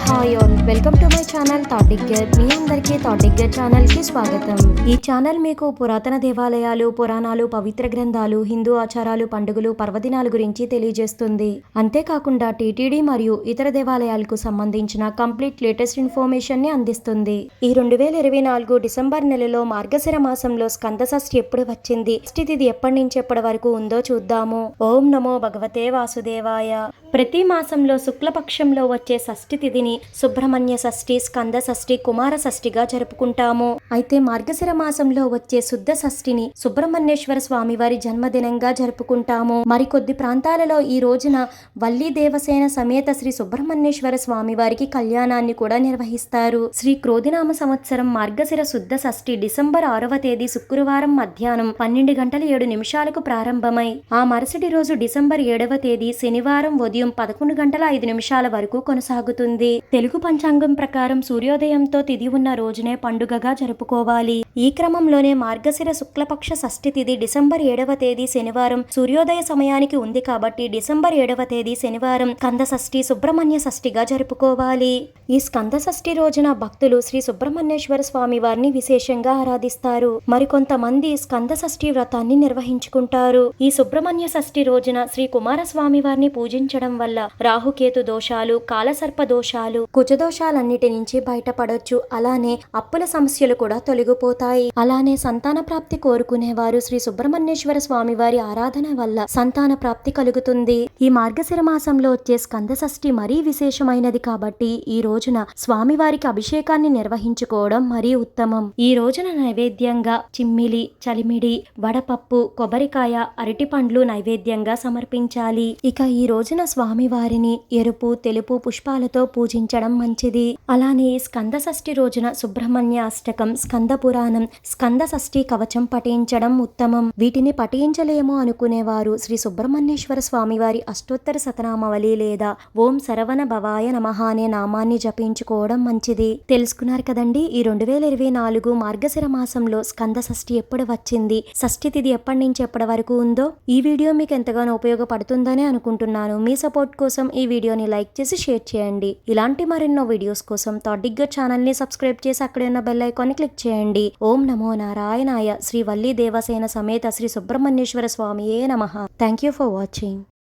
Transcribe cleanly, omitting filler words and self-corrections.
Hi all, welcome to my channel thought digger. మీ అందరికీ thought digger ఛానల్కి స్వాగతం. ఈ ఛానల్ మీకు పురాతన దేవాలయాలు, పురాణాలు, పవిత్ర గ్రంథాలు, హిందూ ఆచారాలు, పండుగలు, పర్వదినాల గురించి తెలియజేస్తుంది. అంతేకాకుండా టీటీడీ మరియు ఇతర దేవాలయాలకు సంబంధించిన కంప్లీట్ లేటెస్ట్ ఇన్ఫర్మేషన్ ని అందిస్తుంది. ఈ 2024 డిసెంబర్ నెలలో మార్గశిర మాసంలో స్కంద షష్ఠి ఎప్పుడు వచ్చింది, తిథి ఎప్పటి నుంచి ఎప్పటి వరకు ఉందో చూద్దాము. ఓం నమో భగవతే వాసుదేవాయ. ప్రతి మాసంలో శుక్లపక్షంలో వచ్చే షష్ఠి తిథిని సుబ్రహ్మణ్య షష్ఠి, స్కంద షష్ఠి, కుమార షష్ఠిగా జరుపుకుంటాము. అయితే మార్గశిర మాసంలో వచ్చే శుద్ధ షష్ఠిని సుబ్రహ్మణ్యేశ్వర స్వామి వారి జన్మదినంగా జరుపుకుంటాము. మరికొద్ది ప్రాంతాలలో ఈ రోజున వల్లి దేవసేన సమేత శ్రీ సుబ్రహ్మణ్యేశ్వర స్వామి వారికి కళ్యాణాన్ని కూడా నిర్వహిస్తారు. శ్రీ క్రోధినామ సంవత్సరం మార్గశిర శుద్ధ షష్ఠి డిసెంబర్ 6వ తేదీ శుక్రవారం మధ్యాహ్నం 12:07 ప్రారంభమై ఆ మరుసటి రోజు డిసెంబర్ 7వ తేదీ శనివారం ఉదయం 11:05 వరకు కొనసాగుతుంది. తెలుగు పంచాంగం ప్రకారం సూర్యోదయంతో తిథి ఉన్న రోజునే పండుగగా జరుపుకోవాలి. ఈ క్రమంలోనే మార్గశిర శుక్లపక్ష షష్ఠి తిథి డిసెంబర్ 7వ తేదీ శనివారం సూర్యోదయ సమయానికి ఉంది కాబట్టి డిసెంబర్ 7వ తేదీ శనివారం స్కంద షష్ఠి, సుబ్రహ్మణ్య షష్ఠిగా జరుపుకోవాలి. ఈ స్కంద షష్ఠి రోజున భక్తులు శ్రీ సుబ్రహ్మణ్యేశ్వర స్వామి వారిని విశేషంగా ఆరాధిస్తారు. మరికొంతమంది స్కంద షష్ఠి వ్రతాన్ని నిర్వహించుకుంటారు. ఈ సుబ్రహ్మణ్య షష్ఠి రోజున శ్రీ కుమారస్వామి వారిని పూజించడం వల్ల రాహుకేతు దోషాలు, కాలసర్ప దోషాలు, కుజదోషాలన్నిటి నుంచి బయటపడొచ్చు. అలానే అప్పుల సమస్యలు కూడా తొలగిపోతాయి. అలానే సంతాన ప్రాప్తి కోరుకునేవారు శ్రీ సుబ్రహ్మణ్యేశ్వర స్వామి వారి ఆరాధన వల్ల సంతాన ప్రాప్తి కలుగుతుంది. ఈ మార్గశిర మాసంలో వచ్చే స్కంద షష్ఠి మరీ విశేషమైనది కాబట్టి ఈ రోజున స్వామివారికి అభిషేకాన్ని నిర్వహించుకోవడం మరీ ఉత్తమం. ఈ రోజున నైవేద్యంగా చిమ్మిలి, చలిమిడి, వడపప్పు, కొబ్బరికాయ, అరటి పండ్లు నైవేద్యంగా సమర్పించాలి. ఇక ఈ రోజున స్వామివారిని ఎరుపు, తెలుపు పుష్పాలతో పూజించడం మంచిది. అలానే స్కంద షష్ఠి రోజున సుబ్రహ్మణ్య అష్టకం, స్కంద పురాణం, స్కంద షష్ఠి కవచం పఠించడం ఉత్తమం. వీటిని పఠించలేము అనుకునేవారు శ్రీ సుబ్రహ్మణ్యేశ్వర స్వామి వారి అష్టోత్తర శతనామవళి లేదా ఓం శరవణ భవాయ నమః అనే నామాన్ని జపించుకోవడం మంచిది. తెలుసుకున్నారు కదండి, ఈ 2024 మార్గశిర మాసంలో స్కంద షష్ఠి ఎప్పుడు వచ్చింది, షష్ఠి తిథి ఎప్పటి నుంచి ఎప్పటి వరకు ఉందో ఈ వీడియో మీకు ఎంతగానో ఉపయోగపడుతుందని అనుకుంటున్నాను. మీ సపోర్ట్ కోసం ఈ వీడియోని లైక్ చేసి షేర్ చేయండి. ఇలాంటి మరెన్నో వీడియోస్ కోసం థాట్ డిగ్గర్ ఛానల్ ని సబ్స్క్రైబ్ చేసి అక్కడే ఉన్న బెల్ ఐకాన్ ని క్లిక్ చేయండి. ఓం నమో నారాయణాయ. శ్రీ వల్లి దేవసేన సమేత శ్రీ సుబ్రహ్మణ్యేశ్వర స్వామియే నమః. Thank you for watching.